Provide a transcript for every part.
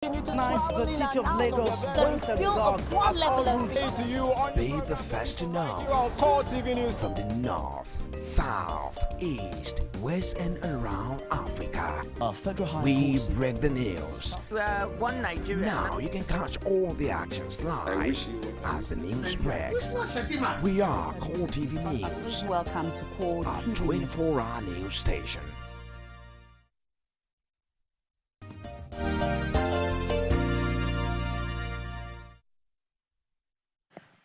Tonight, the city of Lagos waits agog as all routes. Be the first to know from the north, south, east, west, and around Africa. We break the news. One Nigeria. Now you can catch all the actions live as the news breaks. We are Core TV News. Welcome to Core TV News. 24-hour news station.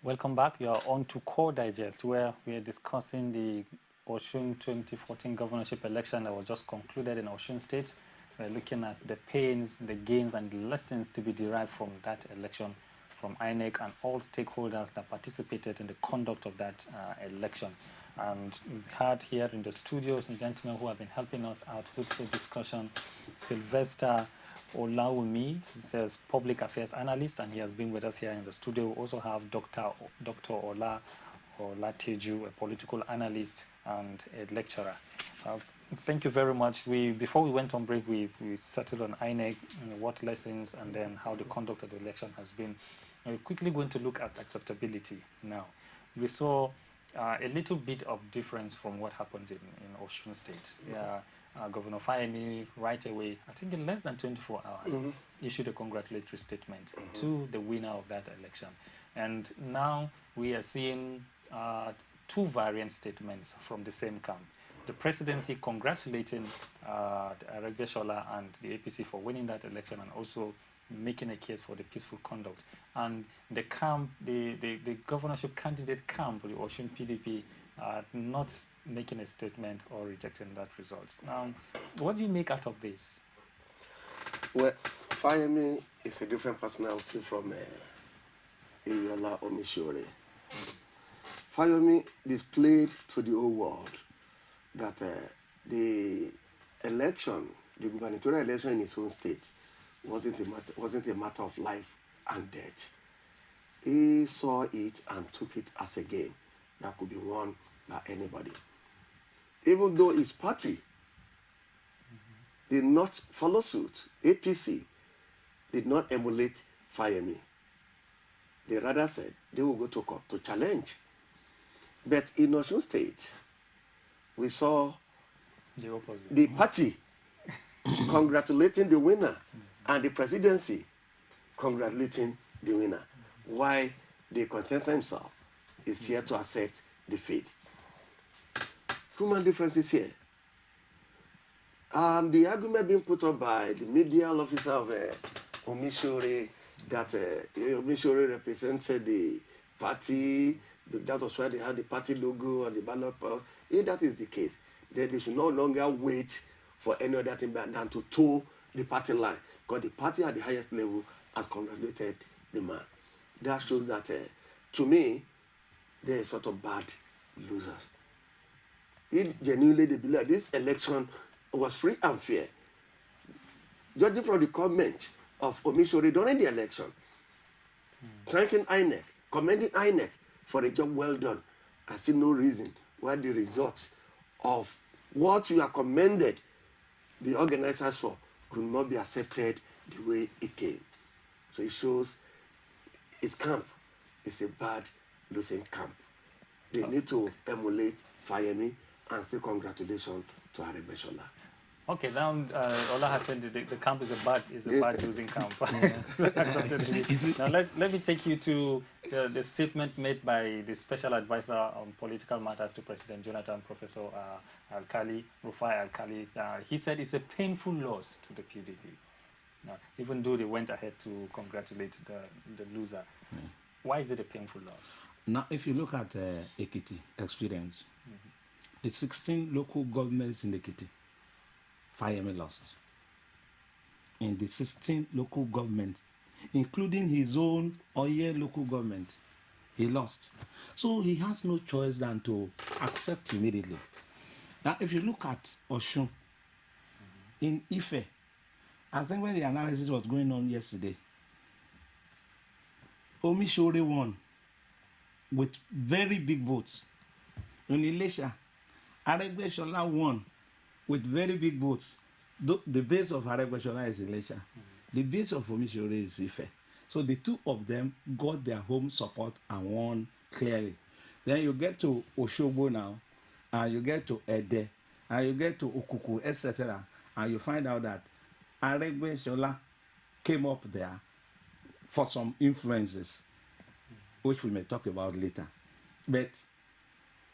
Welcome back. You are on to Core Digest, where we are discussing the OSUN 2014 governorship election that was just concluded in Osun State. We're looking at the pains, the gains, and the lessons to be derived from that election, from INEC and all stakeholders that participated in the conduct of that election. And we've had here in the studios some gentlemen who have been helping us out with the discussion. Sylvester Olawumi, he says public affairs analyst, and he has been with us here in the studio. We also have Dr. Olateju, a political analyst and a lecturer. Thank you very much. Before we went on break, we settled on INEC, what lessons, and then how the conduct of the election has been. We're quickly going to look at acceptability now. We saw a little bit of difference from what happened in Osun State. Governor Fayemi right away, I think in less than 24 hours, issued a congratulatory statement to the winner of that election. And now we are seeing two variant statements from the same camp. The presidency congratulating Aregbesola and the APC for winning that election and also making a case for the peaceful conduct. And the camp, the governorship candidate camp, the Osun PDP, not making a statement or rejecting that result. What do you make out of this? Well, Fayemi is a different personality from Iyiola Omishore. Fayemi displayed to the whole world that the election, the gubernatorial election in his own state, wasn't a matter of life and death. He saw it and took it as a game that could be won by anybody. Even though his party did not follow suit, APC did not emulate Fayemi. They rather said they will go to court to challenge. But in Osun State, we saw the party congratulating the winner and the presidency congratulating the winner, while the contestant himself is here to accept defeat. Human differences here. The argument being put up by the medial officer of Omishore that Omishore represented the party, that was why they had the party logo and the ballot post. If that is the case, then they should no longer wait for any other thing than to toe the party line, because the party at the highest level has congratulated the man. That shows that, to me, they are sort of bad losers. It genuinely they believe this election was free and fair. Judging from the comment of Omishore during the election, thanking INEC, commending INEC for a job well done, I see no reason why the results of what you are commended the organizers for could not be accepted the way it came. So it shows his camp is a bad losing camp. They need to emulate Fayemi and say congratulations to Aregbesola. Okay, now Ola has said the camp is a bad losing camp. Now let me take you to the statement made by the special advisor on political matters to President Jonathan, Professor Rufai Alkali. He said it's a painful loss to the PDP. Now, even though they went ahead to congratulate the loser. Why is it a painful loss? Now, if you look at Ekiti experience, the 16 local governments in Ekiti, Fayemi lost. In the 16 local governments, including his own Oye local government, he lost. So he has no choice than to accept immediately. Now, if you look at Osun, in Ife, I think when the analysis was going on yesterday, Omishore won with very big votes. In Ilesha, Aregbesola won with very big votes. The base of Aregbesola is Ilesha. The base of Omishore is Ife. So the two of them got their home support and won clearly. Then you get to Oshogbo now, and you get to Ede, and you get to Okuku, etc. And you find out that Aregbe Shola came up there for some influences, which we may talk about later. But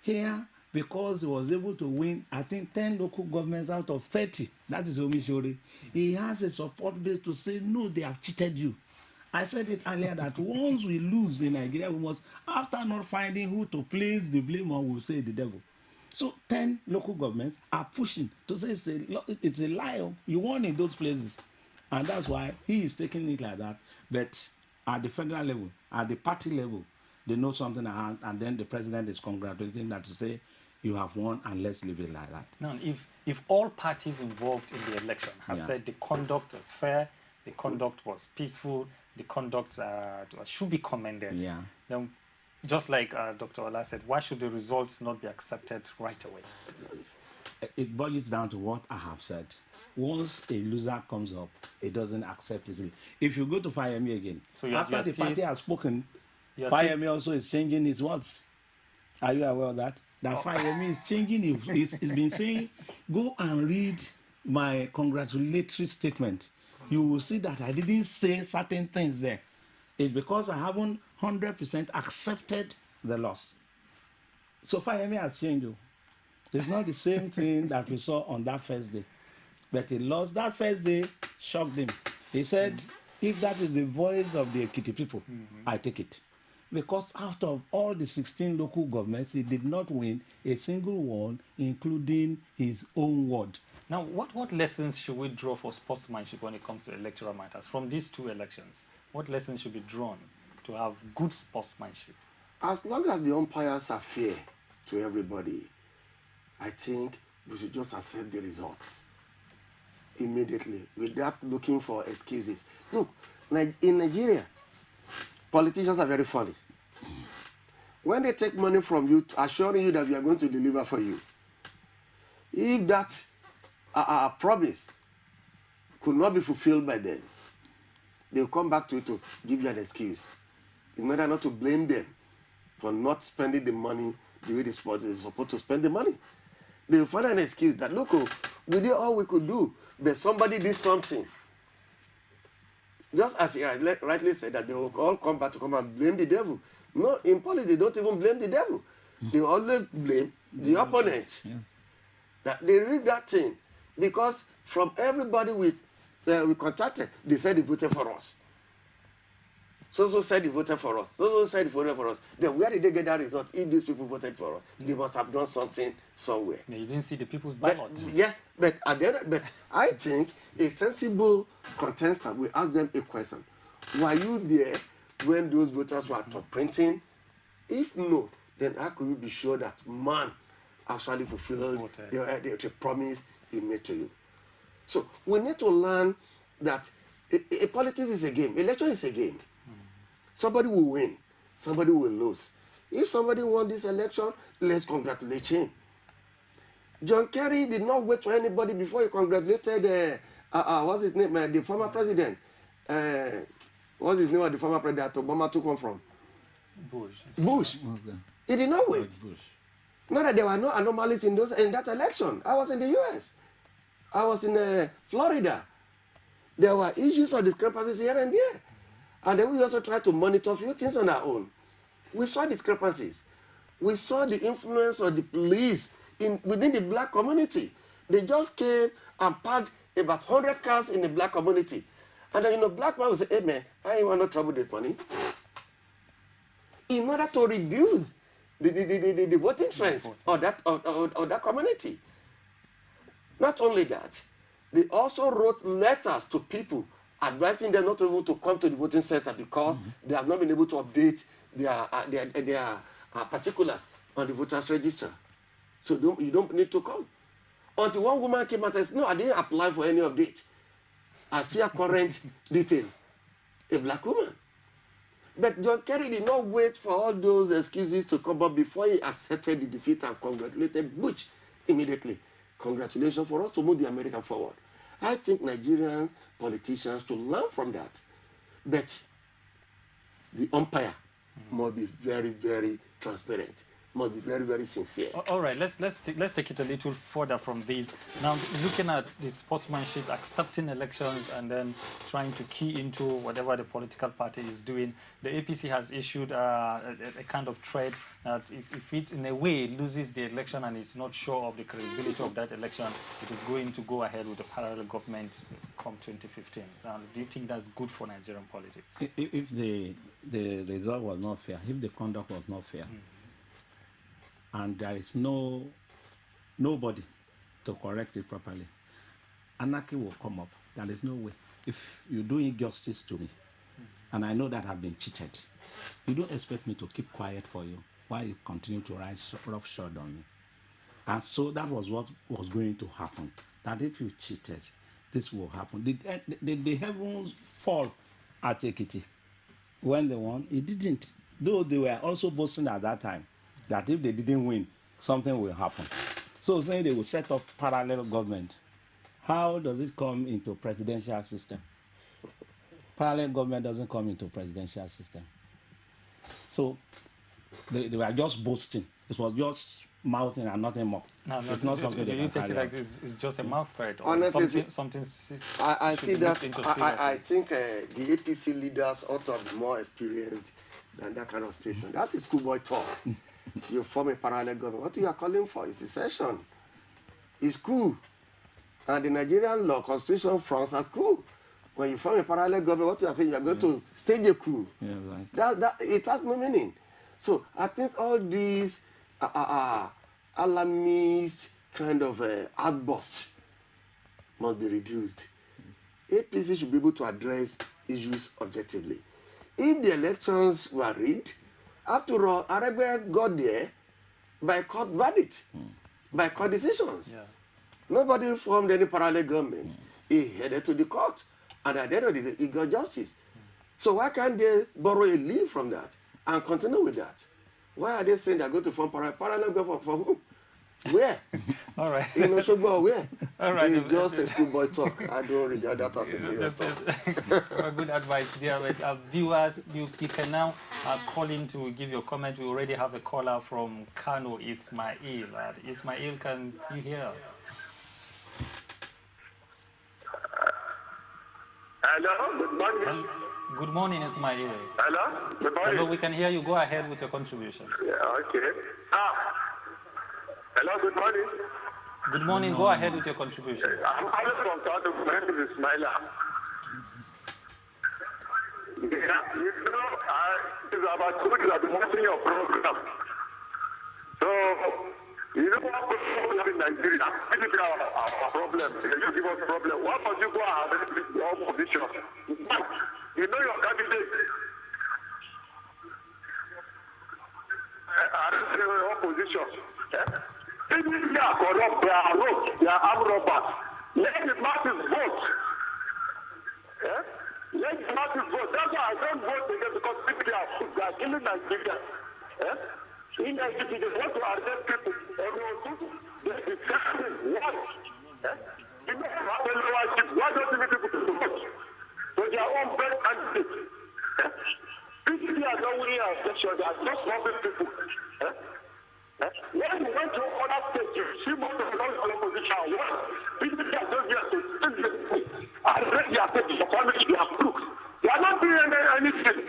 here, because he was able to win, I think, 10 local governments out of 30, that is Omishore, he has a support base to say, no, they have cheated you. I said it earlier that once we lose in Nigeria, we must, after not finding who to place the blame on, we'll say the devil. So 10 local governments are pushing to say it's a lie. You won in those places. And that's why he is taking it like that. But at the federal level, at the party level, they know something around, and then the president is congratulating that to say, you have won, and let's leave it like that. Now, if all parties involved in the election have said the conduct was fair, the conduct was peaceful, the conduct should be commended, then just like Dr. Ola said, why should the results not be accepted right away? It boils down to what I have said. Once a loser comes up, it doesn't accept easily. If you go to Fayemi again, so after the party has spoken, Fayemi also is changing his words. Are you aware of that? That Fayemi is changing. He's been saying, go and read my congratulatory statement. You will see that I didn't say certain things there. It's because I haven't 100% accepted the loss. So Fayemi has changed. It's not the same thing that we saw on that first day. But he lost that first day, shocked him. He said, if that is the voice of the Ekiti people, I take it. Because out of all the 16 local governments, he did not win a single one, including his own ward. Now, what lessons should we draw for sportsmanship when it comes to electoral matters from these two elections? What lessons should be drawn to have good sportsmanship? As long as the umpires are fair to everybody, I think we should just accept the results immediately without looking for excuses. Look, in Nigeria, politicians are very funny. When they take money from you, assuring you that we are going to deliver for you, if that promise could not be fulfilled by them, they'll come back to you to give you an excuse in order not to blame them for not spending the money the way they're supposed to spend the money. They'll find an excuse that, look, we did all we could do, but somebody did something. Just as he rightly said that they will all come back to come and blame the devil. No, in politics, they don't even blame the devil. They always blame the opponent. That they read that thing because from everybody we contacted, they said they voted for us. So said they voted for us. So said they voted for us. Then where did they get that result? If these people voted for us, they must have done something somewhere. No, you didn't see the people's ballot. Yes, but I think a sensible contestant will ask them a question. Were you there when those voters were top printing? If no, then how could you be sure that man actually fulfilled the promise he made to you? So we need to learn that politics is a game. Election is a game. Somebody will win. Somebody will lose. If somebody won this election, let's congratulate him. John Kerry did not wait for anybody before he congratulated, what's his name, the former president. What's his name, the former president that Obama took on from? Bush. Okay. He did not wait. Not that there were no anomalies in that election. I was in the US. I was in Florida. There were issues or discrepancies here and there. And then we also tried to monitor a few things on our own. We saw discrepancies. We saw the influence of the police within the black community. They just came and parked about 100 cars in the black community. And then, black man will say, hey man, I ain't want no trouble this money. In order to reduce the voting trends of that community. Not only that, they also wrote letters to people advising them not to come to the voting center because they have not been able to update their particulars on the voters register. So you don't need to come. Until one woman came out and said, no, I didn't apply for any update. I see her current details. A black woman. But John Kerry did not wait for all those excuses to come up before he accepted the defeat and congratulated Bush immediately. Congratulations for us to move the American forward. I think Nigerians, politicians to learn from that. But the umpire must be very, very transparent, must be very, very sincere. All right, let's take it a little further from this. Now, looking at the sportsmanship, accepting elections and then trying to key into whatever the political party is doing, the APC has issued a kind of threat that if it in a way loses the election and is not sure of the credibility of that election, it is going to go ahead with the parallel government come 2015. Do you think that's good for Nigerian politics? If the result was not fair, if the conduct was not fair, and there is nobody to correct it properly, anarchy will come up. There is no way. If you do injustice to me, and I know that I've been cheated, you don't expect me to keep quiet for you while you continue to ride roughshod on me. And so that was what was going to happen. That if you cheated, this will happen. Did the heavens fall at Ekiti when they won? It didn't. Though they were also boasting at that time that if they didn't win, something will happen. So saying they will set up parallel government, how does it come into presidential system? Parallel government doesn't come into presidential system. So they were just boasting. It was just mouthing and nothing more. No, it's not something do they you can take it carry like it's just a mouth threat or Honestly, something I see that. I seriously? think the APC leaders ought to be more experienced than that kind of statement. That's a schoolboy talk. You form a parallel government. What you are calling for is secession. It's cool. And the Nigerian law, constitution, fronts are cool. When you form a parallel government, what you are saying, you are going to stage a coup. Yeah, right. It has no meaning. So I think all these alarmist kind of outbursts must be reduced. APC should be able to address issues objectively. If the elections were rigged, after all, Arabia got there by court verdict, by court decisions. Yeah. Nobody formed any parallel government. He headed to the court, and at the end of the day, he got justice. So why can't they borrow a leave from that and continue with that? Why are they saying they're going to form parallel government for whom? Where? All right. In Oshogbo, where? All right. It's just a schoolboy talk. I don't regard that as a serious talk. Good advice there. But, viewers, you can now call in to give your comment. We already have a caller from Kano, Ismail. Ismail, can you hear us? Hello, good morning. Good morning, Ismail. Hello, good morning. Hello, we can hear you. Go ahead with your contribution. Yeah, okay. Hello, good morning. Good morning. Go ahead with your contribution. I'm calling from Kano. My name is Ismaila. Yeah, it's about 2 years I've been watching your program. So, you know what problem in Nigeria? This is our problem. You give us a problem. Why must you go ahead with your opposition? You know your candidate. Opposition. Even they are corrupt, they are rogue, they are armed robbers. Let the masses vote. Let the masses vote. That's why I don't vote again, because people they are killing Nigeria. In Nigeria, they want to arrest people. They are discussing what? You know, have a leadership. Why don't you need people to vote? So their own best candidates. People are not winning our election. They are just robbing people. When you went to other states, you see most of the opposition. People are just here to steal the people. Arrest their people, your family, their crooks. They are not doing anything.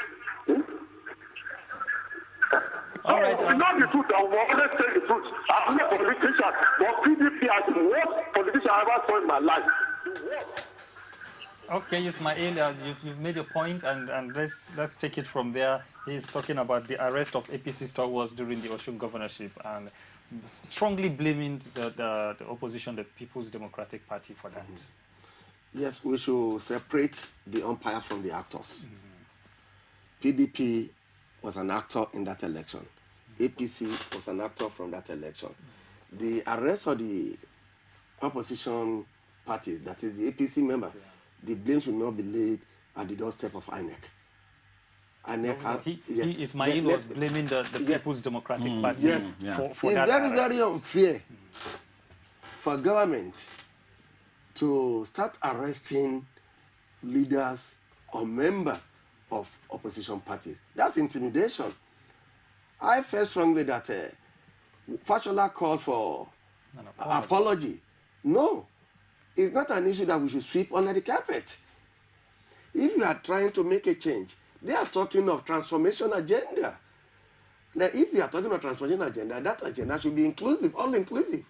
All right. We know the truth, and we always say the truth. I'm not a politician, but PDP is the worst politician I ever saw in my life. Okay, Ismail, you've made your point, and let's take it from there. He's talking about the arrest of APC stalwarts during the OSUN governorship and strongly blaming the opposition, the People's Democratic Party, for that. Yes, we should separate the umpire from the actors. PDP was an actor in that election. APC was an actor from that election. The arrest of the opposition parties, that is the APC member, the blame should not be laid at the doorstep of INEC. Ismail was blaming the People's Democratic Party for that very, arrest. very unfair for government to start arresting leaders or members of opposition parties. That's intimidation. I felt strongly that Fashola called for An apology. No, it's not an issue that we should sweep under the carpet. If you are trying to make a change, they are talking of transformation agenda. Now, if we are talking of transformation agenda, that agenda should be inclusive, all-inclusive.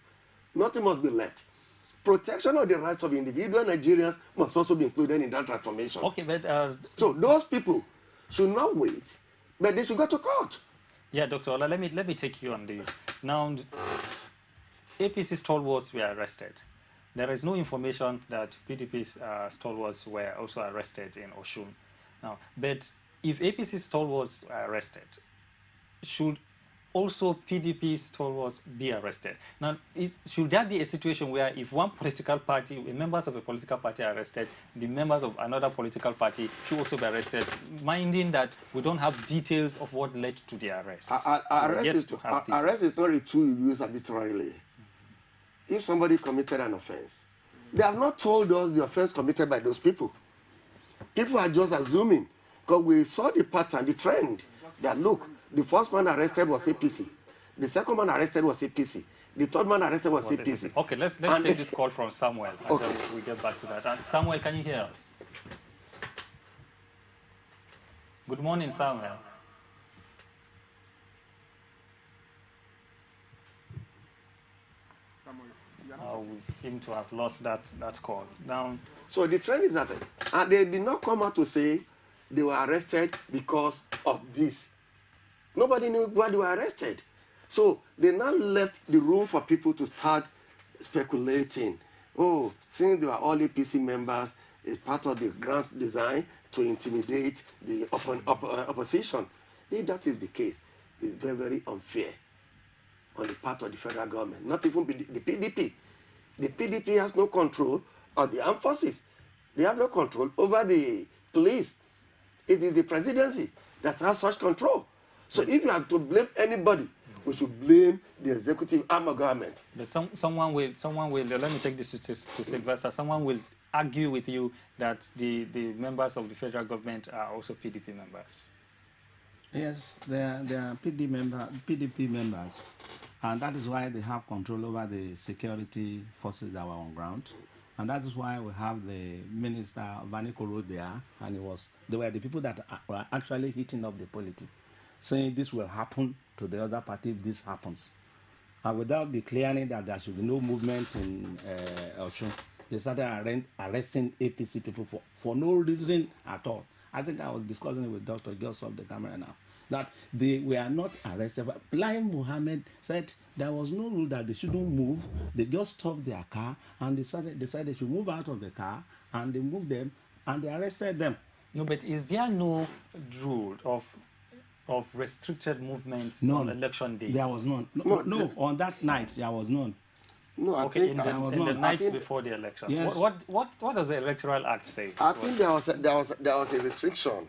Nothing must be left. Protection of the rights of individual Nigerians must also be included in that transformation. Okay, but so those people should not wait, but they should go to court. Yeah, Dr. Ola, let me take you on this. Now, APC stalwarts were arrested. There is no information that PDP stalwarts were also arrested in OSUN. Now, but if APC stalwarts are arrested, should also PDP stalwarts be arrested? Now, should there be a situation where if one political party, members of a political party are arrested, the members of another political party should also be arrested, minding that we don't have details of what led to the arrest? Arrest is not a tool you use arbitrarily. If somebody committed an offense, they have not told us the offense committed by those people. People are just assuming, because we saw the pattern, the trend, that look, the first man arrested was APC. The second man arrested was APC. The third man arrested was APC. Okay, let's take this call from Samuel. Okay. We get back to that. Samuel, can you hear us? Good morning, Samuel. We seem to have lost that call. Now, so the trend is that they did not come out to say they were arrested because of this. Nobody knew why they were arrested. So they now left the room for people to start speculating. Oh, since they were all APC members, it's part of the grand design to intimidate the opposition. If that is the case, it's very, very unfair on the part of the federal government, not even the PDP. The PDP has no control of the armed forces. They have no control over the police. It is the presidency that has such control. So if you have to blame anybody, we should blame the executive arm of government. But someone will, let me take this to Sylvester, someone will argue with you that the members of the federal government are also PDP members. Yes, they are PDP members, and that is why they have control over the security forces that were on ground. And that is why we have the minister, Vaniko Road there, and they were the people that were actually heating up the politics, saying this will happen to the other party if this happens. And without declaring that there should be no movement in OSUN, they started arresting APC people for no reason at all. I think I was discussing it with Dr. Gios of the camera now, that they were not arrested. Lai Mohammed said there was no rule that they shouldn't move. They just stopped their car and they decided they should move out of the car, and they moved them and they arrested them. No, but is there no rule of restricted movements on election days? There was none. No, on that night there was none. No, I okay, think in the night before the election. Yes. What does the Electoral Act say? I think there was a restriction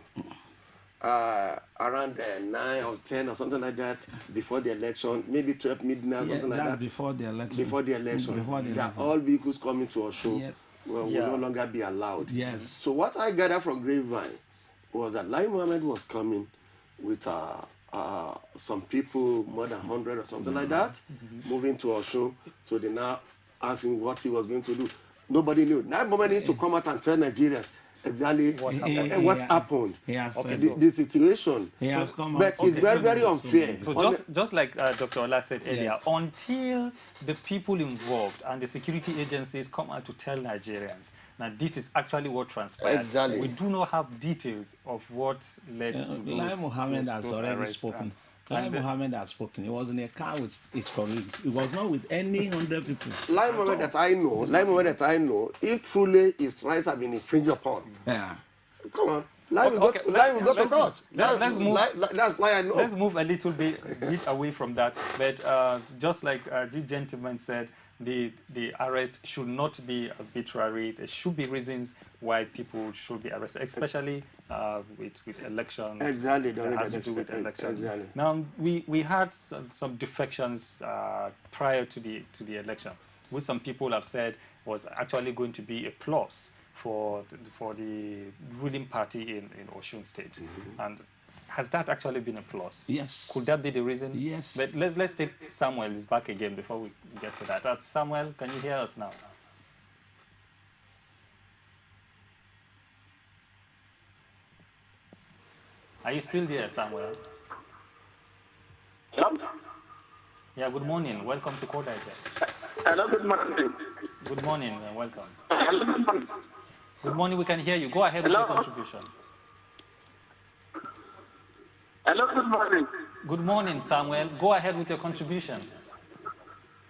around 9 or 10 or something like that before the election, maybe 12 midnight, something like that. Before the election. Before the election. That all vehicles coming to our show will no longer be allowed. Yes. So what I gathered from Grapevine was that Lai Mohammed was coming with some people, more than 100 or something like that, moving to our show. So they now asking what he was going to do. Nobody knew. Lai Mohammed needs to come out and tell Nigerians exactly what happened. Okay, the situation. But it's very, very unfair. So just like Dr. Ola said earlier, until the people involved and the security agencies come out to tell Nigerians, now this is actually what transpired. Exactly. We do not have details of what led to those Lai Mohammed has already arrests. spoken. Lai Mohammed has spoken. He was in a car with his colleagues. He was not with any 100 people. Lai Mohammed that I know, if truly his rights have been infringed upon, come on, Lai will go to court. That's Lai I know. Let's move a little bit away from that. But just like the gentleman said, the arrest should not be arbitrary. There should be reasons why people should be arrested, especially with elections. Exactly. That has to do with elections. Exactly. Now we had some defections prior to the election, which some people have said was actually going to be a plus for the ruling party in Osun State. And has that actually been a plus? Yes. Could that be the reason? Yes. But let's take Samuel back again before we get to that. Samuel, can you hear us now? Are you still there, Samuel? Hello? Yeah, good morning. Welcome to Core Digest. Hello, good morning. Good morning and welcome. Hello, good morning. Good morning, we can hear you. Go ahead with your contribution. Hello, good morning. Good morning, Samuel. Go ahead with your contribution.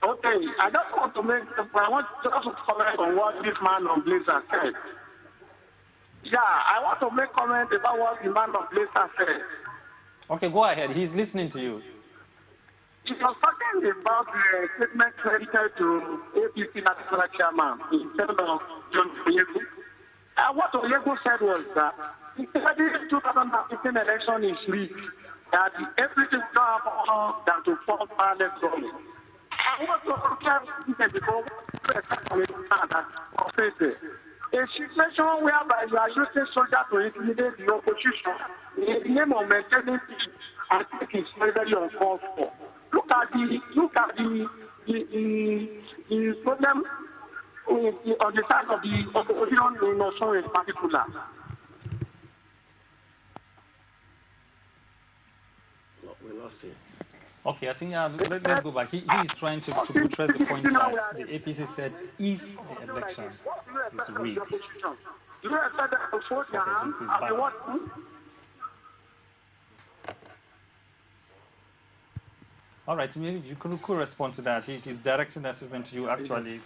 Okay, I want to comment on what this man on Blazer said. Yeah, I want to make comment about what the man of Blazer said. Okay, go ahead. He's listening to you. He was talking about the statement credited to APC National Chairman instead of John Oyegu. What Oyegu said was that the 2015 election is rigged, that everything than to form parallel government. I want to because a situation whereby you are using soldiers to intimidate the opposition in the name of maintaining peace, I think it's very, very uncalled for. Look at the problem on the side of the opposition in Osun in particular. We lost him. Okay, I think let's go back. He is trying to buttress the point that the APC said if the election is rigged. All right, maybe you could respond to that. He's directing that statement to you, actually.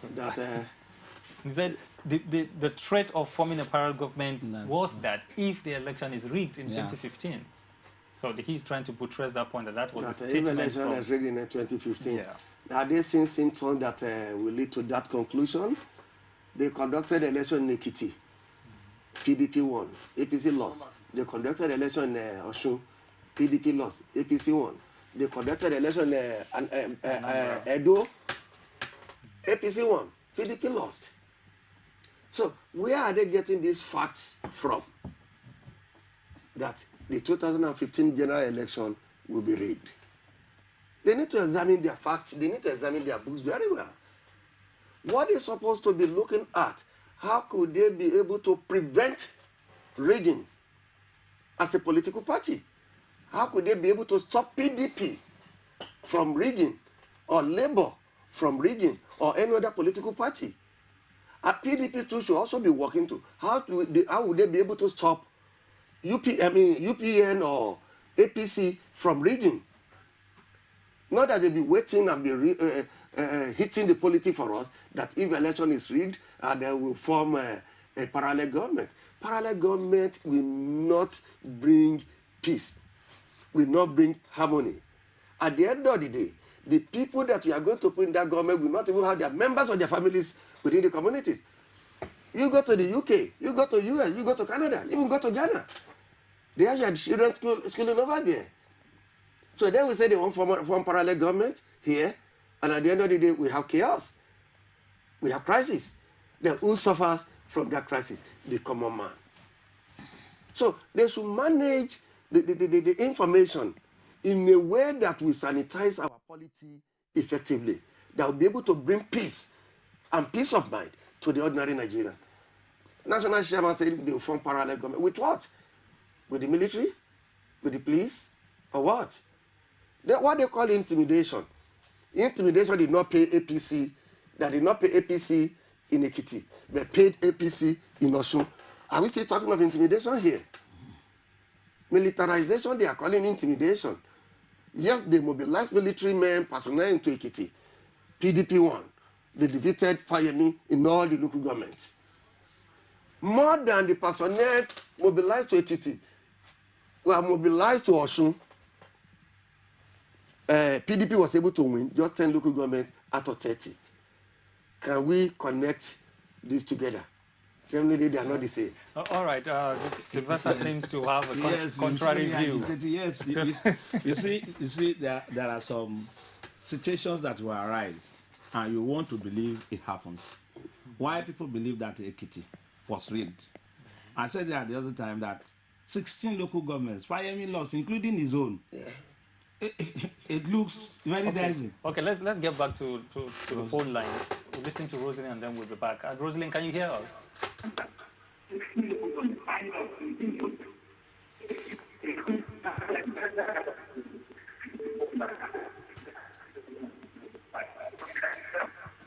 He said the threat of forming a parallel government was that if the election is rigged in 2015. So he's trying to buttress that point that was a statement. If election is rigged in 2015, yeah. Are they seeing symptoms that will lead to that conclusion? They conducted election in Ekiti. PDP won. APC lost. They conducted election in Osun. PDP lost. APC won. They conducted election in Edo. APC won. PDP lost. So where are they getting these facts from? That the 2015 general election will be rigged. They need to examine their facts. They need to examine their books very well. What they're supposed to be looking at, how could they be able to prevent rigging as a political party? How could they be able to stop PDP from rigging, or Labour from rigging, or any other political party? A PDP too should also be working to how would they be able to stop UPN or APC from rigging? Not that they'll be waiting and be hitting the politics for us, that if election is rigged, they will form a parallel government. Parallel government will not bring peace, will not bring harmony. At the end of the day, the people that we are going to put in that government will not even have their members or their families within the communities. You go to the UK, you go to US, you go to Canada, you even go to Ghana. They have your children schooling over there. So then we say they want form parallel government here, and at the end of the day, we have chaos. We have crisis. Then who suffers from that crisis? The common man. So they should manage the information in a way that we sanitize our polity effectively, that will be able to bring peace and peace of mind to the ordinary Nigerian. National chairman said they will form parallel government. With what? With the military? With the police? Or what? What they call intimidation. Intimidation did not pay APC, that did not pay APC in Ekiti, but paid APC in Osun. Are we still talking of intimidation here? Militarization, they are calling intimidation. Yes, they mobilized military men, personnel into Ekiti. PDP won. They defeated Fayemi in all the local governments. More than the personnel mobilized to Ekiti were mobilized to Osun. PDP was able to win just 10 local governments out of 30. Can we connect these together? Generally, they are not the same. All right. Sylvester seems to have a contrary view. Yes, you see, there are some situations that will arise, and you want to believe it happens. Why people believe that Ekiti was rigged. I said that the other time that 16 local governments, Fayemi lost, including his own. Yeah. It looks very dicey. Okay, let's get back to the phone lines. We'll listen to Rosalind and then we'll be back. Rosalind, can you hear us?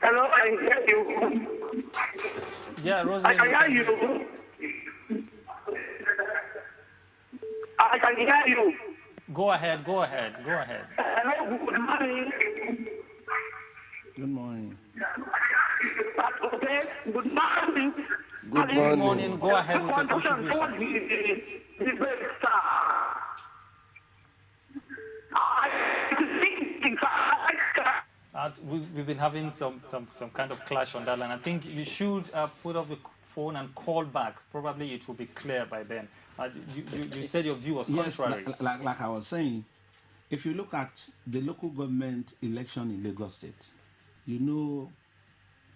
Hello, I hear you. Yeah, Rosalind. I can hear you. I can hear you. Go ahead. Hello, good morning. Good morning. Okay, good morning. Good morning. Go ahead with your contribution. We've been having some kind of clash on that line. I think you should put off the phone and call back. Probably it will be clear by then. You said your view was contrary. Yes, like I was saying, if you look at the local government election in Lagos State, you know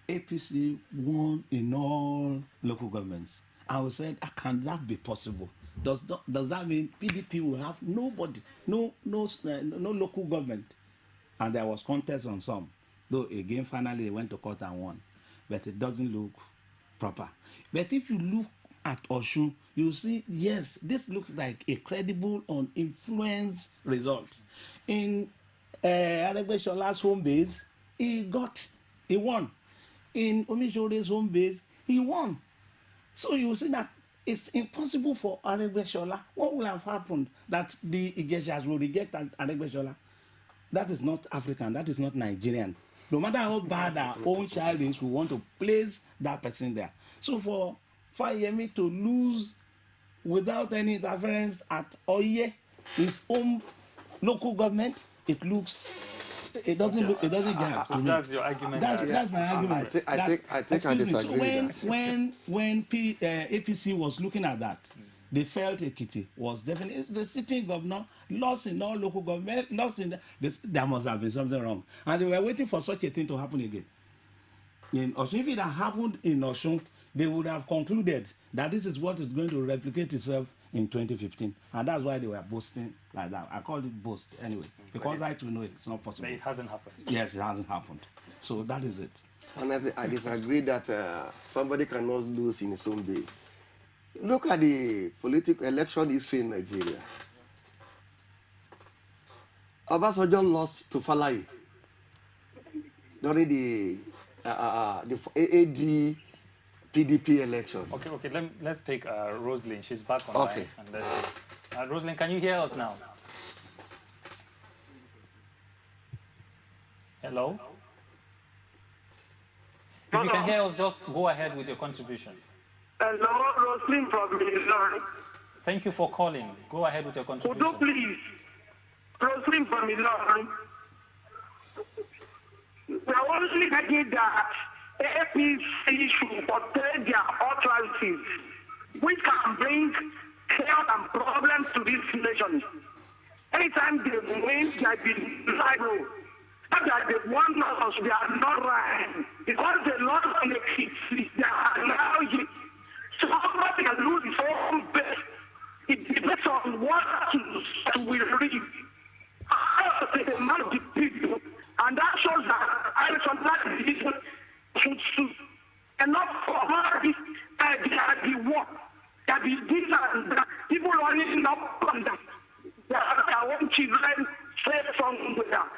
APC won in all local governments. I was saying, can that be possible? Does that mean PDP will have nobody, no local government? And there was contest on some. Though again, finally they went to court and won. But it doesn't look proper. But if you look at OSUN, you see, yes, this looks like a credible on influence result. In Aregbesol's home base, he won. In Omishore's home base, he won. So you see that it's impossible for Aregbesola. What will have happened that the Igeshas will reject Aregbesola? That is not African, that is not Nigerian. No matter how bad our own child is, we want to place that person there. So for Fayemi to lose without any interference at Oye, his own local government, it doesn't get to me. That's your argument. That's my argument. I think I disagree. So when APC was looking at that, they felt Ekiti was definitely the sitting governor lost in all local government, there must have been something wrong, and they were waiting for such a thing to happen again. In Osun, if it had happened in Osun, they would have concluded that this is what is going to replicate itself in 2015, and that's why they were boasting like that. I call it boast anyway, because I too know it's not possible. But it hasn't happened. Yes, it hasn't happened. So that is it. Honestly, I disagree that somebody cannot lose in his own base. Look at the political election history in Nigeria. Obasanjo lost to Falai during the AAD PDP election. Okay. Let's take Rosalind. She's back on line. And Rosalind, can you hear us now? Hello? If you can hear us, just go ahead with your contribution. Hello, Rosalind from Illinois. Thank you for calling. Go ahead with your contribution. Could you please, Rosalind from Illinois, we are only getting that APC should portray their utterances, which can bring chaos and problems to this nation. Anytime they win, they be liable. That they want us, they are not right. Because they lost on the kids, they are now. Somebody can lose his own best. It depends on what we read. They must be people. And that shows that Alexander should sue. And not for all this, they are the war. They are the this and that. People only not conduct. They are their own children straight from there.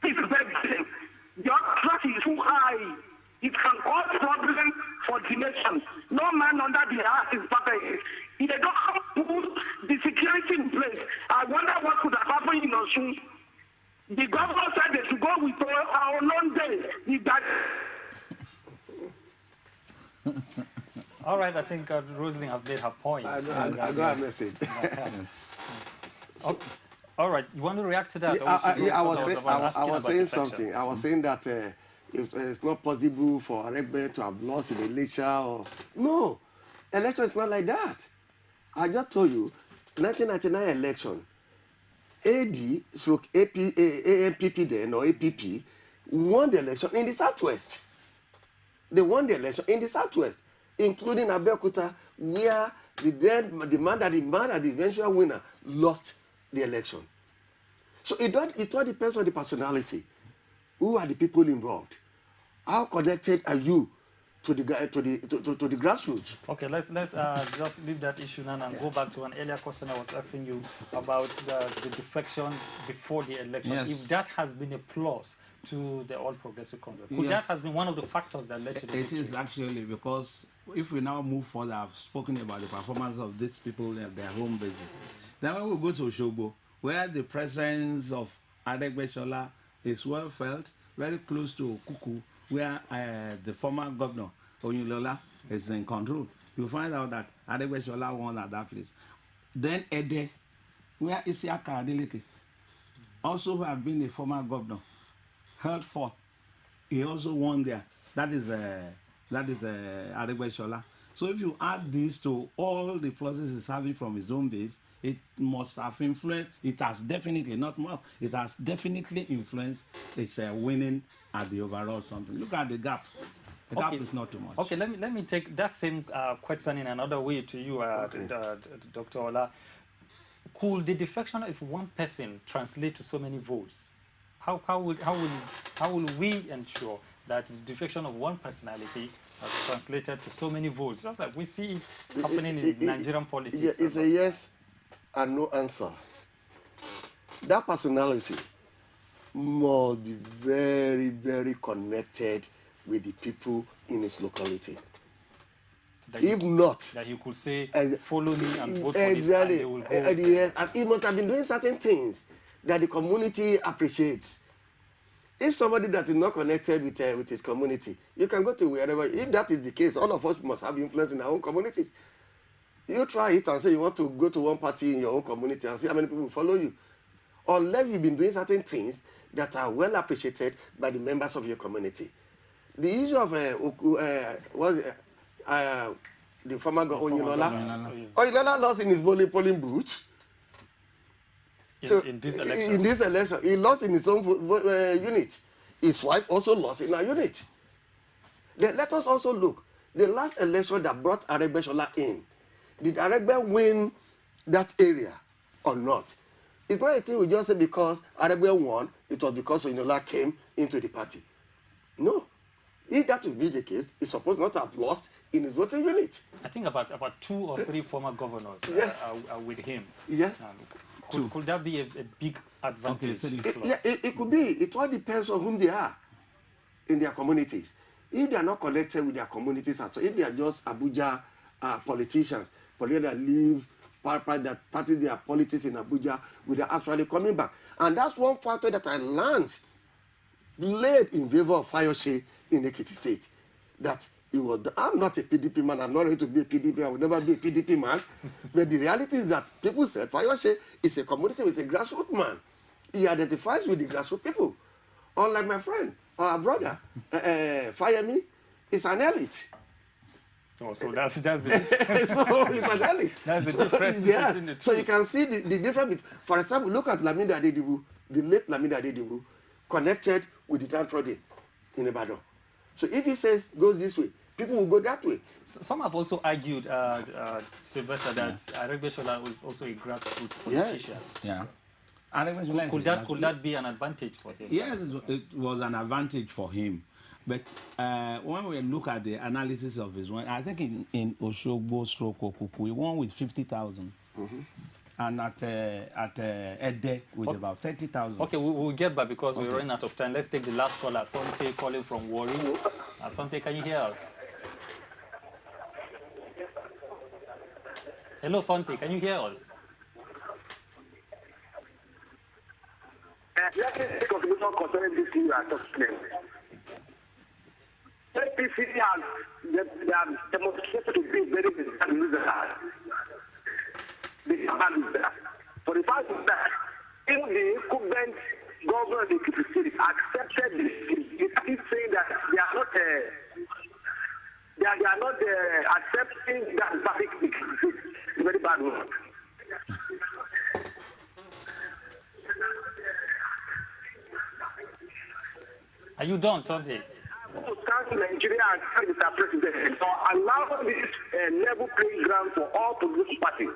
This is very good. Your trust is too high. It can cause problems for the nation. No man under the earth is perfect. If they don't put the security in place, I wonder what could have happened in Osun. The governor said they should go with our non-day. All right, I think Rosalind have made her point. I got a message. Okay. All right, you want to react to that? I was saying something. I was saying that it's not possible for Aregbe to have lost in Elisha. No, election is not like that. I just told you, 1999 election, AMPP then, or APP, won the election in the Southwest. They won the election in the Southwest. including Abeokuta, where the man that the eventual winner lost the election. So it all depends on the personality. Who are the people involved? How connected are you to the grassroots? Okay, let's just leave that issue now and go back to an earlier question I was asking you about the defection before the election. Yes. If that has been a plus to the All Progressive Congress, could that has been one of the factors that led to the victory? It is actually, because if we now move further, I've spoken about the performance of these people at their home bases. Then when we go to Osogbo, where the presence of Adegbeshola is well felt, very close to Kuku, where the former governor, Oyinlola, is in control, you find out that Adegbeshola won at that place. Then Ede, where Isiaka Adeleke, also who had been a former governor, held forth. He also won there. That is Adegbeshola. So if you add this to all the pluses he's having from his own base, it must have influenced. It has definitely, not more, it has definitely influenced its winning at the overall something. Look at the gap. The gap is not too much. Okay, let me take that same question in another way to you, Dr. Ola. Could the defection of one person translate to so many votes? How will we ensure that the defection of one personality has translated to so many votes? Just like we see it happening in Nigerian politics. It's a yes and no answer. That personality must be very, very connected with the people in his locality. If not, that you could say, follow me and vote for exactly, me, and they will go. Yes, and he must have been doing certain things that the community appreciates. If somebody that is not connected with his community, you can go to wherever. If that is the case, all of us must have influence in our own communities. You try it and say you want to go to one party in your own community and see how many people will follow you. Unless you've been doing certain things that are well appreciated by the members of your community. The issue of the former governor Oyinlola lost in his polling booth. In this election, he lost in his own unit. His wife also lost in her unit. Then let us also look. The last election that brought Adegbeshola in, did Aregbe win that area or not? It's not a thing we just say because Aregbe won, it was because Oyinlola came into the party. No. If that would be the case, he's supposed not to have lost in his voting unit. I think about 2 or 3 former governors are with him. Yeah. Could that be a big advantage? It could be. It all depends on whom they are in their communities. If they are not connected with their communities at all, if they are just Abuja politicians, that live, that practice their politics in Abuja, without actually coming back. And that's one factor that I learned late in favor of Fayose in Ekiti State. That I'm not a PDP man, I'm not ready to be a PDP, I will never be a PDP man. But the reality is that people said Fayose is a community with a grassroots man. He identifies with the grassroots people. Unlike my friend, our brother, Fayemi, is an elite. Oh, so that's it. So he's an elite. That's the difference between the two. So you can see the difference. For example, look at Lamida Adedibu, the late Lamida Adedibu, connected with the downtrodden in Ibadan. So if he says goes this way, people will go that way. Some have also argued, Sylvester, that Adegbeshola was also a grassroots politician. Yeah. Could that be an advantage for him? Yes, it was an advantage for him. But when we look at the analysis of his one, I think in Osogbo stroke Okuku, he won with 50,000. And at Ede with about 30,000. Okay, we'll get back because we're running out of time. Let's take the last caller, Fonte calling from Warri. Fonte, can you hear us? Hello, Fonte, can you hear us? Let me take contribution concerning this issue I just explained. APC they have demonstrated to be very disadvantaged. For the fact that if the incumbent governor of the Ekiti State accepted this, it is saying that they are not accepting that verdict. It's a very bad word. Are you done, Tonte? Stand Nigeria and tell Mr. President to allow this level playing ground for all political parties.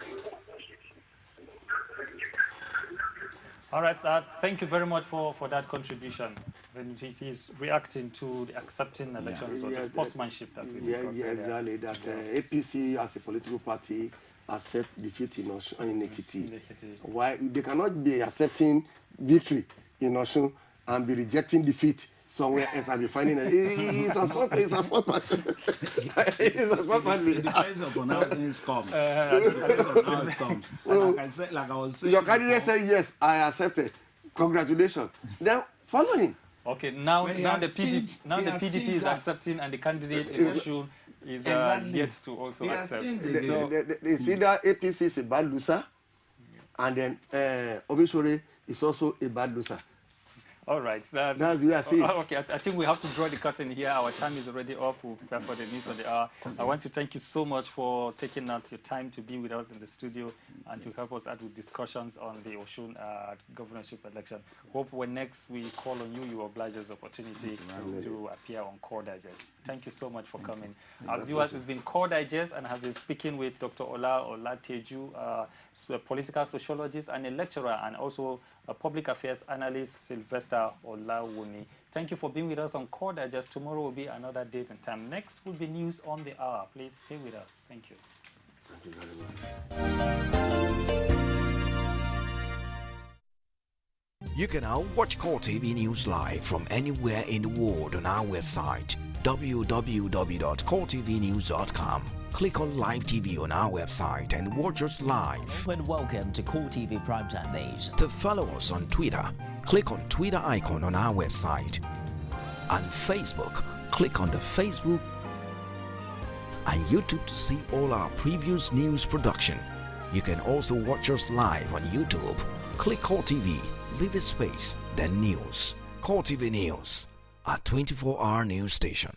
All right, thank you very much for that contribution. When he is reacting to the accepting elections or the sportsmanship that we discussed earlier. Exactly. That APC as a political party accept defeat in Ekiti. Why they cannot be accepting victory in Osun and be rejecting defeat somewhere else and be finding it's a sport party. It's a sport party. It depends upon how things come. How it comes. Like I was saying, your candidate said yes, I accepted. Congratulations. Then follow him. Okay, now the PDP is accepting, and the candidate in Osun is yet to also accept. They see that APC is a bad loser, and then Omisore is also a bad loser. All right. That's where I see it. Okay, I think we have to draw the curtain here. Our time is already up. We'll prepare for the news of the hour. I want to thank you so much for taking out your time to be with us in the studio and to help us out with discussions on the Osun governorship election. Hope when next we call on you, you oblige us opportunity to appear on Core Digest. Thank you so much for coming. Our viewers, has been Core Digest, and I have been speaking with Dr. Ola Olateju, a political sociologist and a lecturer, and also a public affairs analyst, Sylvester Olawuni. Thank you for being with us on Core Digest. Tomorrow will be another date and time. Next will be news on the hour. Please stay with us. Thank you. Thank you very much. You can now watch Core TV News live from anywhere in the world on our website, www.coretvnews.com. Click on Live TV on our website and watch us live. And welcome to Core TV Primetime News. To follow us on Twitter, click on Twitter icon on our website. On Facebook, click on the Facebook and YouTube to see all our previous news production. You can also watch us live on YouTube. Click Core TV, leave a space, then News. Core TV News, a 24-hour news station.